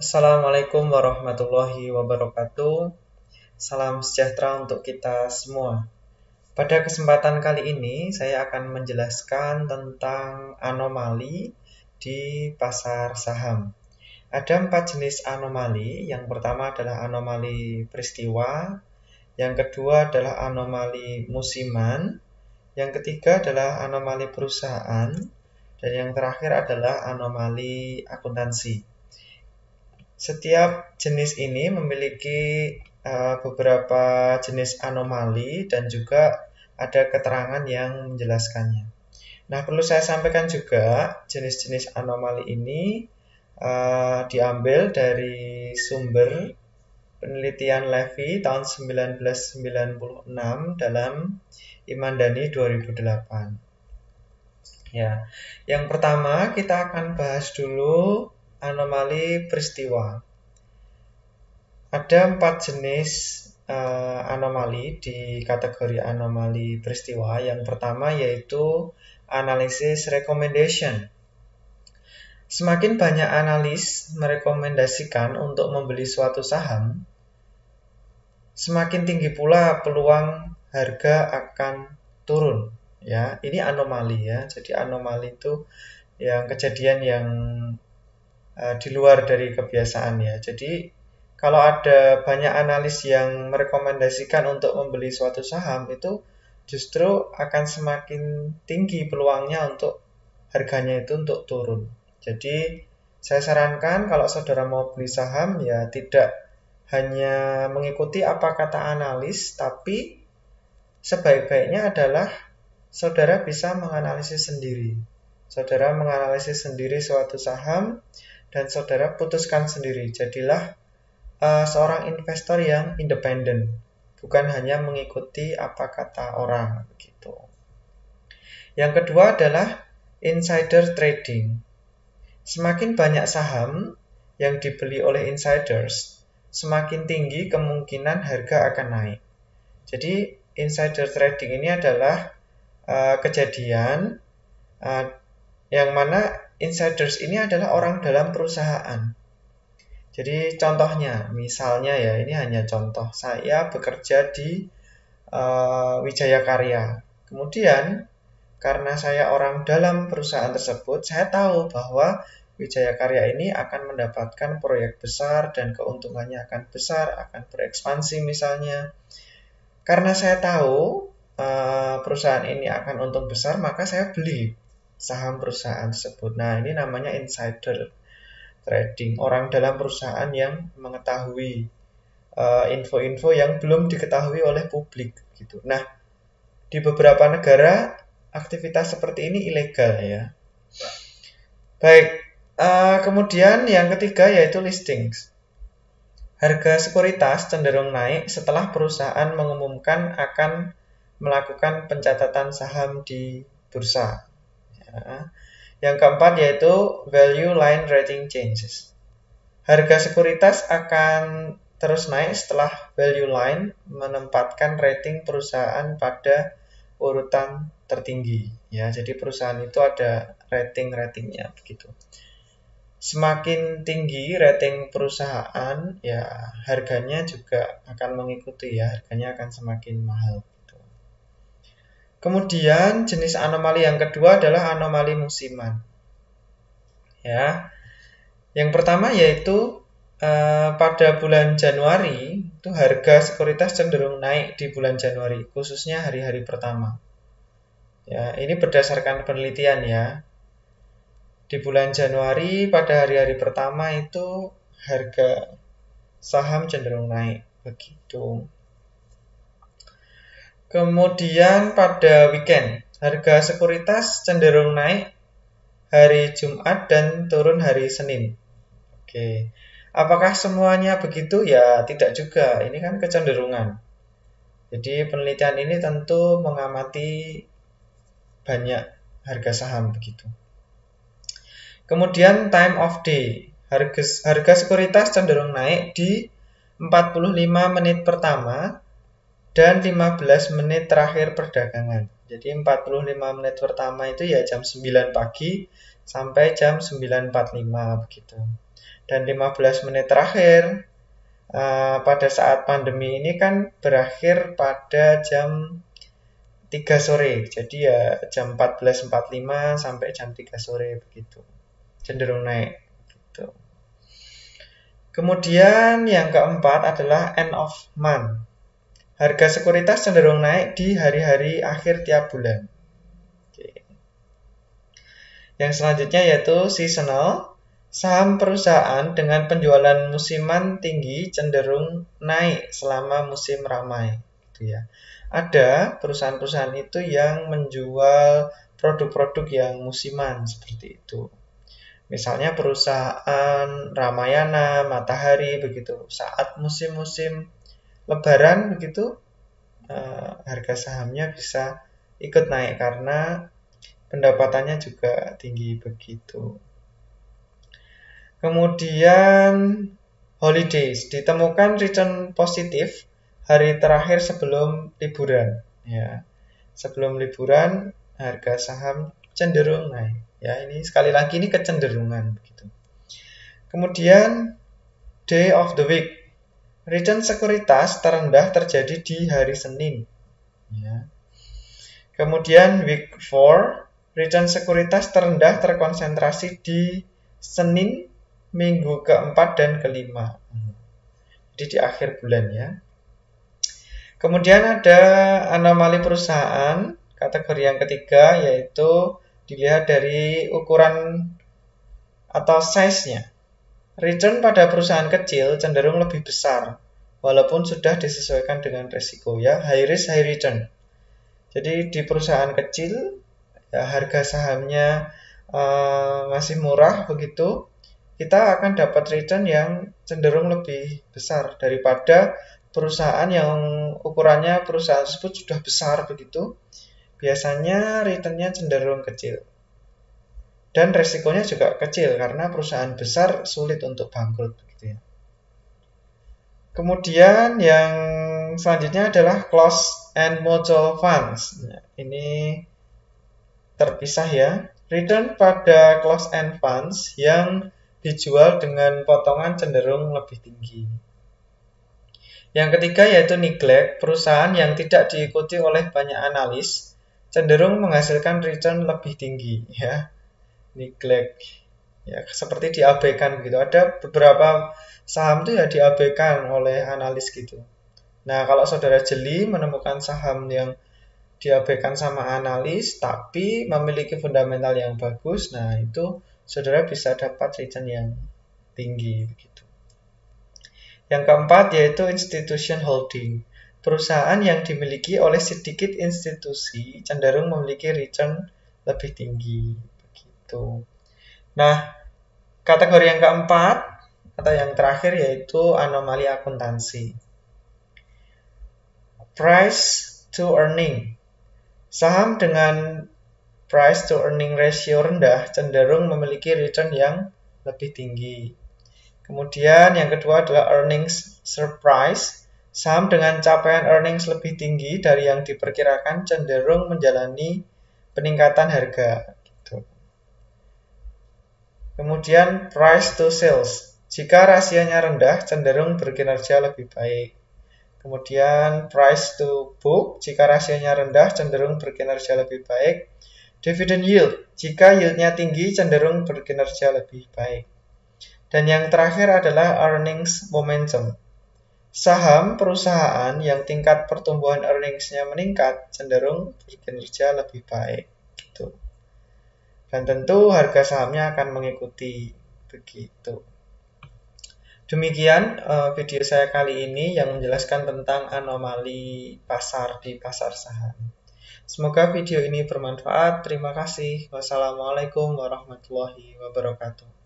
Assalamualaikum warahmatullahi wabarakatuh. Salam sejahtera untuk kita semua. Pada kesempatan kali ini, saya akan menjelaskan tentang anomali di pasar saham. Ada 4 jenis anomali. Yang pertama adalah anomali peristiwa, yang kedua adalah anomali musiman, yang ketiga adalah anomali perusahaan, dan yang terakhir adalah anomali akuntansi. Setiap jenis ini memiliki beberapa jenis anomali dan juga ada keterangan yang menjelaskannya. Nah, perlu saya sampaikan juga, jenis-jenis anomali ini diambil dari sumber penelitian Levy tahun 1996 dalam Imandani 2008. Ya, yang pertama kita akan bahas dulu anomali peristiwa. Ada 4 jenis anomali di kategori anomali peristiwa. Yang pertama yaitu analisis recommendation. Semakin banyak analis merekomendasikan untuk membeli suatu saham, semakin tinggi pula peluang harga akan turun. Ya, ini anomali ya. Jadi anomali itu yang kejadian yang di luar dari kebiasaan ya. Jadi kalau ada banyak analis yang merekomendasikan untuk membeli suatu saham, itu justru akan semakin tinggi peluangnya untuk harganya itu untuk turun. Jadi saya sarankan kalau saudara mau beli saham ya tidak hanya mengikuti apa kata analis, tapi sebaik-baiknya adalah saudara bisa menganalisis sendiri. Saudara menganalisis sendiri suatu saham dan saudara putuskan sendiri. Jadilah seorang investor yang independen, bukan hanya mengikuti apa kata orang begitu. Yang kedua adalah insider trading. Semakin banyak saham yang dibeli oleh insiders, semakin tinggi kemungkinan harga akan naik. Jadi insider trading ini adalah kejadian yang mana insiders ini adalah orang dalam perusahaan. Jadi contohnya, misalnya ya, ini hanya contoh. Saya bekerja di Wijaya Karya. Kemudian, karena saya orang dalam perusahaan tersebut, saya tahu bahwa Wijaya Karya ini akan mendapatkan proyek besar dan keuntungannya akan besar, akan berekspansi misalnya. Karena saya tahu perusahaan ini akan untung besar, maka saya beli saham perusahaan tersebut. Nah, ini namanya insider trading, orang dalam perusahaan yang mengetahui info-info yang belum diketahui oleh publik gitu. Nah, di beberapa negara aktivitas seperti ini ilegal ya. Baik, kemudian yang ketiga yaitu listings. Harga sekuritas cenderung naik setelah perusahaan mengumumkan akan melakukan pencatatan saham di bursa. Ya. Yang keempat yaitu value line rating changes. Harga sekuritas akan terus naik setelah value line menempatkan rating perusahaan pada urutan tertinggi. Ya, jadi perusahaan itu ada rating-ratingnya begitu. Semakin tinggi rating perusahaan, ya harganya juga akan mengikuti ya, harganya akan semakin mahal. Kemudian jenis anomali yang kedua adalah anomali musiman. Ya, yang pertama yaitu pada bulan Januari itu harga sekuritas cenderung naik di bulan Januari, khususnya hari-hari pertama. Ya, ini berdasarkan penelitian ya. Di bulan Januari pada hari-hari pertama itu harga saham cenderung naik begitu. Kemudian pada weekend, harga sekuritas cenderung naik hari Jumat dan turun hari Senin. Oke. Apakah semuanya begitu? Ya, tidak juga. Ini kan kecenderungan. Jadi penelitian ini tentu mengamati banyak harga saham begitu. Kemudian time of day. Harga sekuritas cenderung naik di 45 menit pertama dan 15 menit terakhir perdagangan. Jadi 45 menit pertama itu ya jam 9 pagi sampai jam 9.45 begitu. Dan 15 menit terakhir pada saat pandemi ini kan berakhir pada jam 3 sore. Jadi ya jam 14.45 sampai jam 3 sore begitu. Cenderung naik gitu. Kemudian yang keempat adalah end of month. Harga sekuritas cenderung naik di hari-hari akhir tiap bulan. Oke. Yang selanjutnya yaitu seasonal. Saham perusahaan dengan penjualan musiman tinggi cenderung naik selama musim ramai, gitu ya. Ada perusahaan-perusahaan itu yang menjual produk-produk yang musiman seperti itu. Misalnya perusahaan Ramayana, Matahari begitu. Saat musim-musim Lebaran begitu, harga sahamnya bisa ikut naik karena pendapatannya juga tinggi begitu. Kemudian holidays, ditemukan return positif hari terakhir sebelum liburan. Ya, sebelum liburan harga saham cenderung naik. Ya, ini sekali lagi ini kecenderungan begitu. Kemudian day of the week, return sekuritas terendah terjadi di hari Senin. Ya. Kemudian week 4, return sekuritas terendah terkonsentrasi di Senin, minggu keempat dan kelima. Jadi di akhir bulan ya. Kemudian ada anomali perusahaan, kategori yang ketiga yaitu dilihat dari ukuran atau size-nya. Return pada perusahaan kecil cenderung lebih besar, walaupun sudah disesuaikan dengan resiko ya, high risk, high return. Jadi di perusahaan kecil, ya, harga sahamnya masih murah begitu, kita akan dapat return yang cenderung lebih besar daripada perusahaan yang ukurannya perusahaan tersebut sudah besar begitu. Biasanya returnnya cenderung kecil. Dan resikonya juga kecil karena perusahaan besar sulit untuk bangkrut begitu ya. Kemudian yang selanjutnya adalah closed end mutual funds. Nah, ini terpisah ya. Return pada closed end funds yang dijual dengan potongan cenderung lebih tinggi. Yang ketiga yaitu neglect, perusahaan yang tidak diikuti oleh banyak analis cenderung menghasilkan return lebih tinggi ya. Neglect ya, seperti diabaikan begitu. Ada beberapa saham itu ya diabaikan oleh analis gitu. Nah, kalau saudara jeli menemukan saham yang diabaikan sama analis tapi memiliki fundamental yang bagus, nah itu saudara bisa dapat return yang tinggi begitu. Yang keempat yaitu institution holding. Perusahaan yang dimiliki oleh sedikit institusi cenderung memiliki return lebih tinggi begitu. Nah, kategori yang keempat atau yang terakhir yaitu anomali akuntansi. Price to earning. Saham dengan price to earning ratio rendah cenderung memiliki return yang lebih tinggi. Kemudian yang kedua adalah earnings surprise. Saham dengan capaian earnings lebih tinggi dari yang diperkirakan cenderung menjalani peningkatan harga. Gitu. Kemudian price to sales. Jika rasionya rendah cenderung berkinerja lebih baik. Kemudian price to book, jika rasionya rendah cenderung berkinerja lebih baik. Dividend yield, jika yieldnya tinggi cenderung berkinerja lebih baik. Dan yang terakhir adalah earnings momentum. Saham perusahaan yang tingkat pertumbuhan earningsnya meningkat cenderung berkinerja lebih baik. Gitu. Dan tentu harga sahamnya akan mengikuti begitu. Demikian video saya kali ini yang menjelaskan tentang anomali pasar di pasar saham. Semoga video ini bermanfaat. Terima kasih. Wassalamualaikum warahmatullahi wabarakatuh.